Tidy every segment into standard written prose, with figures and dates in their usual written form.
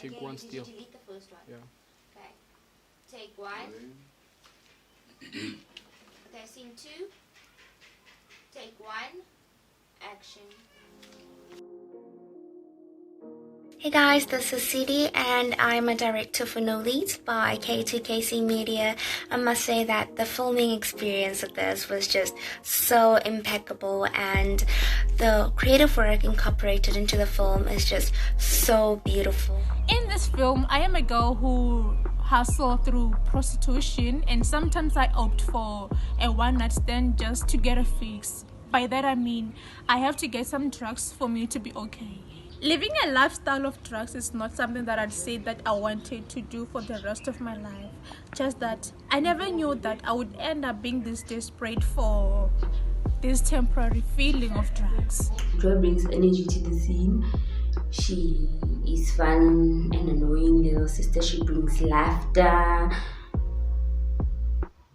Take okay, one did still. you delete the first one? Yeah. Okay. Take one. Okay, scene 2. Take one. Action. Hey guys, this is CIDY and I'm a director for No Leads by K2KC Media. I must say that the filming experience of this was just so impeccable, and the creative work incorporated into the film is just so beautiful. In this film, I am a girl who hustled through prostitution, and sometimes I opt for a one-night stand just to get a fix. By that I mean I have to get some drugs for me to be okay. Living a lifestyle of drugs is not something that I'd say that I wanted to do for the rest of my life. Just that I never knew that I would end up being this desperate for this temporary feeling of drugs. Joy brings energy to the scene. She is fun and annoying little sister. She brings laughter,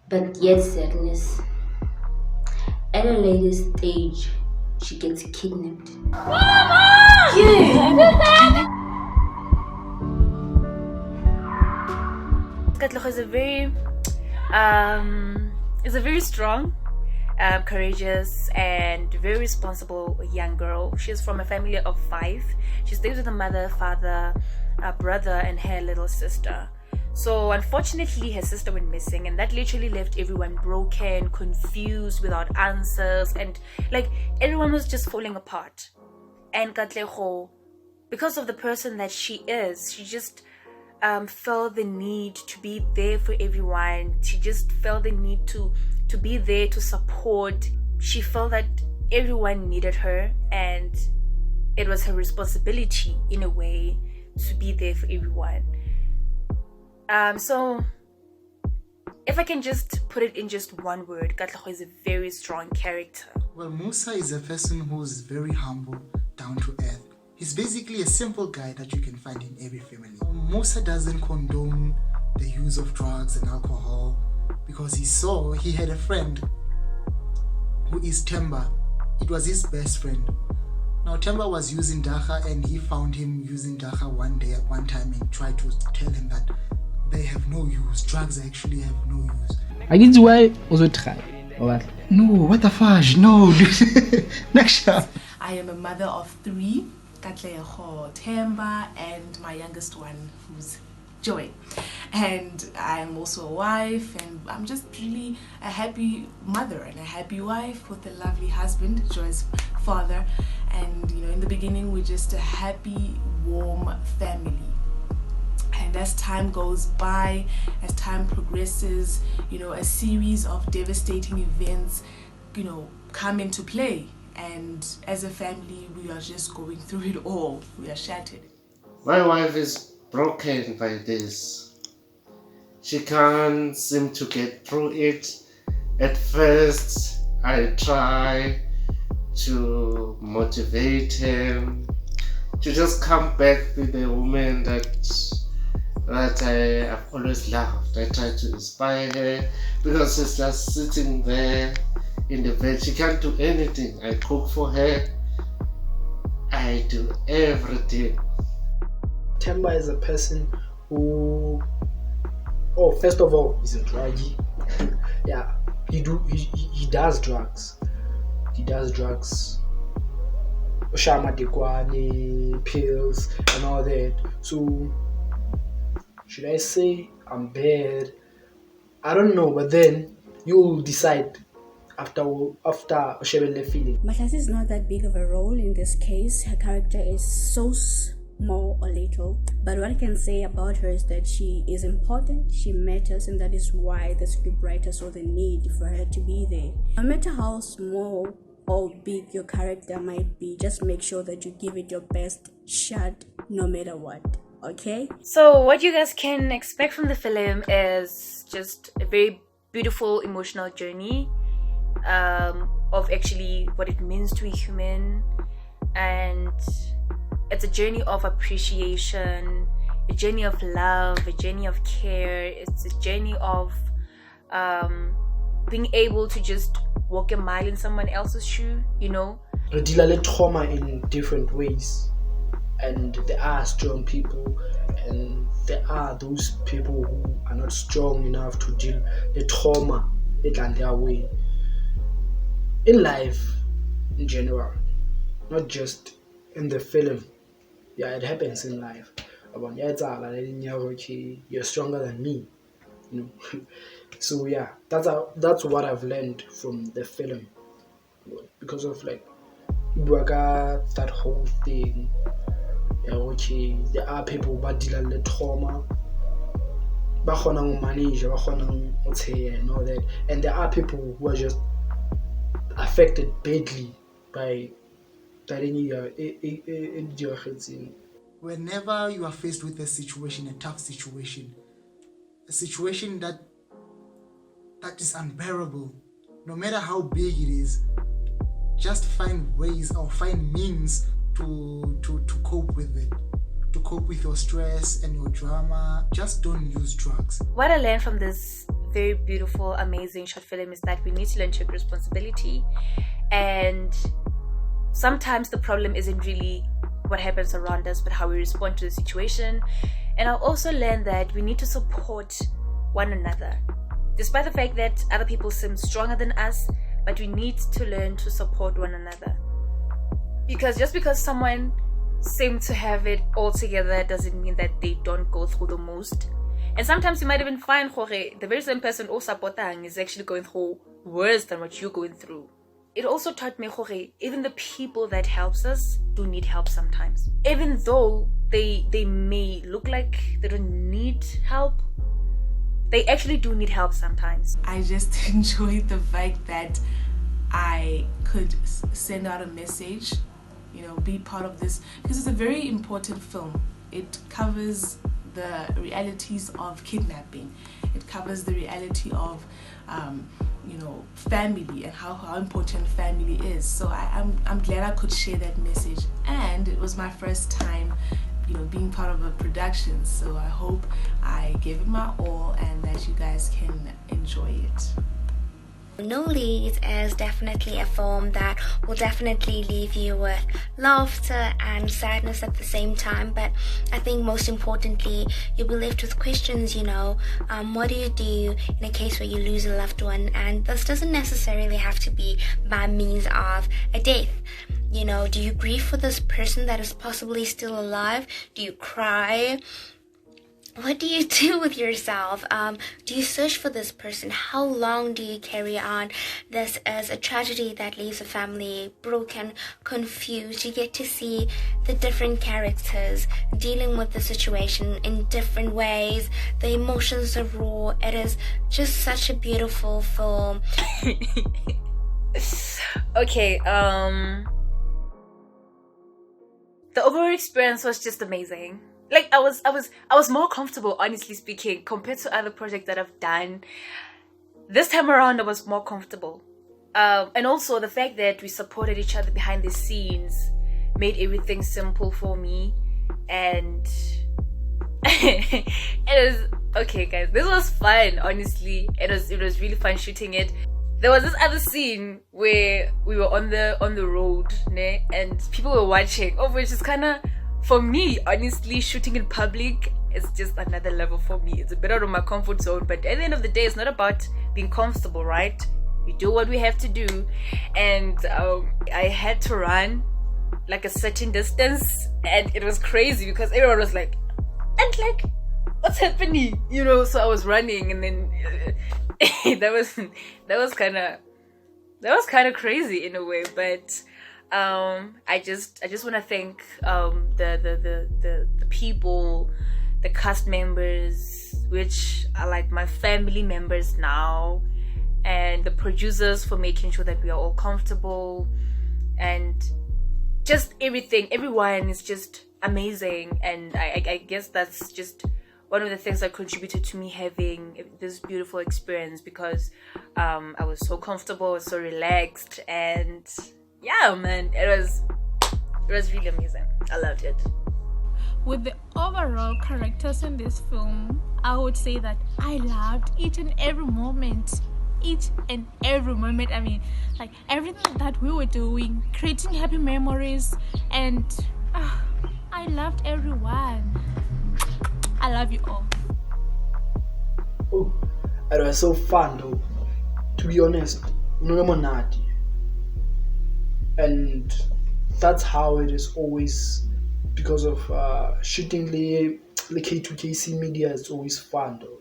but yet sadness. At a later stage, she gets kidnapped. Mama! Katlego is a very strong, courageous, and very responsible young girl. She's from a family of 5. She stays with a mother, father, a brother, and her little sister. So unfortunately, her sister went missing, and that literally left everyone broken, confused, without answers, and like everyone was just falling apart. And Katlego, because of the person that she is, she just felt the need to be there for everyone. She just felt the need to be there to support. She felt that everyone needed her, and it was her responsibility in a way to be there for everyone. So if I can just put it in just one word, Katlego is a very strong character. Well, Musa is a person who's very humble, down to earth. He's basically a simple guy that you can find in every family. Musa doesn't condone the use of drugs and alcohol because he had a friend who is Themba. It was his best friend. Now Themba was using Dacha, and he found him using Dacha one time and tried to tell him that they have no use. Drugs actually have no use. I get why also try. No, what the fudge? No, dude. Next up. I am a mother of 3, Katlego, Themba, and my youngest one, who's Joy. And I'm also a wife, and I'm just really a happy mother and a happy wife with a lovely husband, Joy's father. And you know, in the beginning, we're just a happy, warm family. And as time goes by, as time progresses, you know, a series of devastating events, you know, come into play. And as a family, we are just going through it all. We are shattered. My wife is broken by this. She can't seem to get through it. At first, I try to motivate him to just come back with the woman that I have always loved. I try to inspire her because she's just sitting there in the bed. She can't do anything. I cook for her. I do everything. Themba is a person who, first of all, he's a druggie. Yeah, he does drugs. He does drugs. Shama Dekwane, pills, and all that. So, should I say I'm bad? I don't know, but then you'll decide after Oshebele feeling. Mahlasi is not that big of a role in this case. Her character is so small or little, but what I can say about her is that she is important, she matters, and that is why the scriptwriter saw the need for her to be there. No matter how small or big your character might be, just make sure that you give it your best shot no matter what. Okay? So what you guys can expect from the film is just a very beautiful emotional journey of actually what it means to be human, and it's a journey of appreciation, a journey of love, a journey of care. It's a journey of being able to just walk a mile in someone else's shoe, you know. We deal with trauma in different ways. and there are strong people, and there are those people who are not strong enough to deal the trauma in their way in life in general, not just in the film. Yeah, it happens in life. Okay, you're stronger than me, you know. So yeah, that's what I've learned from the film, because of like that whole thing. Yeah, okay, there are people who deal with trauma, ba kgonang ho manage, ba kgonang ho tsheya and all that, and there are people who are just affected badly by Whenever you are faced with a situation, a tough situation, a situation that is unbearable, no matter how big it is, just find ways or find means to cope with it, to cope with your stress and your drama. Just don't use drugs. What I learned from this very beautiful, amazing short film is that we need to learn to take responsibility, and sometimes the problem isn't really what happens around us, but how we respond to the situation. And I also learned that we need to support one another, despite the fact that other people seem stronger than us, but we need to learn to support one another. Because just because someone seems to have it all together doesn't mean that they don't go through the most. And sometimes you might even find the very same person who supporting is actually going through worse than what you're going through. It also taught me even the people that helps us do need help sometimes. Even though they may look like they don't need help, they actually do need help sometimes. I just enjoyed the fact that I could send out a message, be part of this, because it's a very important film. It covers the realities of kidnapping. It covers the reality of family and how important family is. So I'm glad I could share that message, and it was my first time being part of a production, so I hope I gave it my all and that you guys can enjoy it. No Leads is definitely a film that will definitely leave you with laughter and sadness at the same time, but I think most importantly you'll be left with questions. What do you do in a case where you lose a loved one? And this doesn't necessarily have to be by means of a death. Do you grieve for this person that is possibly still alive? Do you cry? What do you do with yourself? Do you search for this person? How long do you carry on? This is a tragedy that leaves a family broken, confused. You get to see the different characters dealing with the situation in different ways. The emotions are raw. It is just such a beautiful film. Okay, the overall experience was just amazing. Like I was more comfortable, honestly speaking, compared to other projects that I've done. This time around I was more comfortable. And also the fact that we supported each other behind the scenes made everything simple for me. And it was okay, guys. This was fun, honestly. It was really fun shooting it. There was this other scene where we were on the road, and people were watching, which is kinda, for me, honestly, shooting in public is just another level for me. It's a bit out of my comfort zone, but at the end of the day, it's not about being comfortable, right? We do what we have to do, and I had to run like a certain distance, and it was crazy because everyone was like, and like, what's happening? So I was running, and then that was kind of crazy in a way, but I just want to thank the people, the cast members, which are like my family members now, and the producers for making sure that we are all comfortable, and just everything. Everyone is just amazing, and I guess that's just one of the things that contributed to me having this beautiful experience, because I was so comfortable, so relaxed, and yeah, man, it was really amazing. I loved it. With the overall characters in this film, I would say that I loved each and every moment. I mean, like everything that we were doing, creating happy memories, and I I loved everyone. I love you all. Oh, it was so fun though. To be honest, monadi. And that's how it is always, because of shooting the K2KC media is always fun though.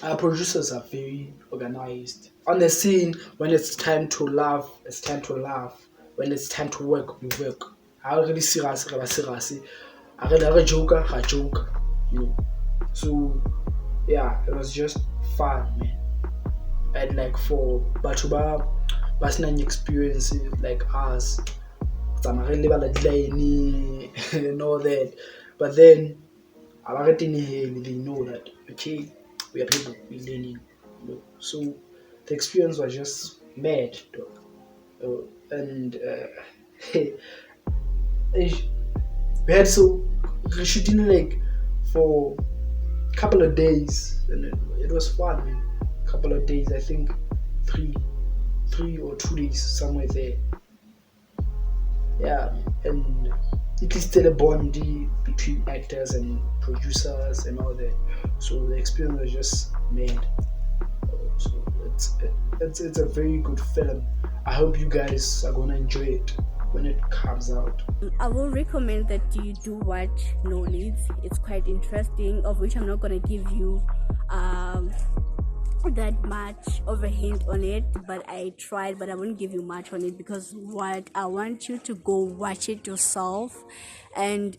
Our producers are very organized. On the scene, when it's time to laugh, it's time to laugh. When it's time to work, we work. I already serious, I already joker, you know. So yeah, it was just fun, man. And like for Batuba, Basnan experiences like us, and all that. But then they know that okay, we are people, we're learning, you know. So the experience was just mad, dog. And we had shooting like for a couple of days, and it was fun, man. Couple of days, I think 3 or 2 days, somewhere there. Yeah, and it is still a bond between actors and producers and all that. So the experience was just mad. So it's a very good film. I hope you guys are gonna enjoy it when it comes out. I will recommend that you do watch No Leads. It's quite interesting, of which I'm not gonna give you that much of a hint on it, but I tried, but I won't give you much on it, because what I want you to go watch it yourself and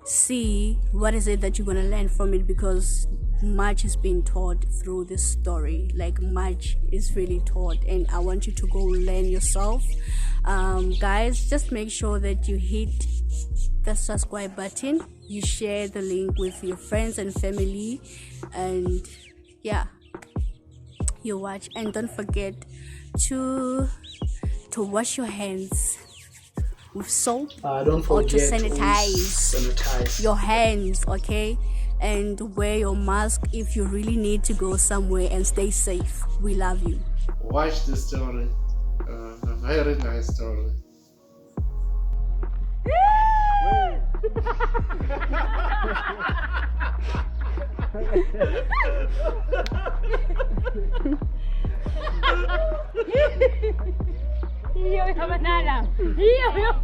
see what is it that you're gonna learn from it, because much is being taught through this story. Like much is really taught, and I want you to go learn yourself. Guys, just make sure that you hit the subscribe button, you share the link with your friends and family, and yeah, you watch. And don't forget to wash your hands with soap, don't forget or to sanitize your hands, okay? And wear your mask if you really need to go somewhere, and stay safe. We love you. Watch the story. A very nice story. Hiyo ya banana. Hiyo.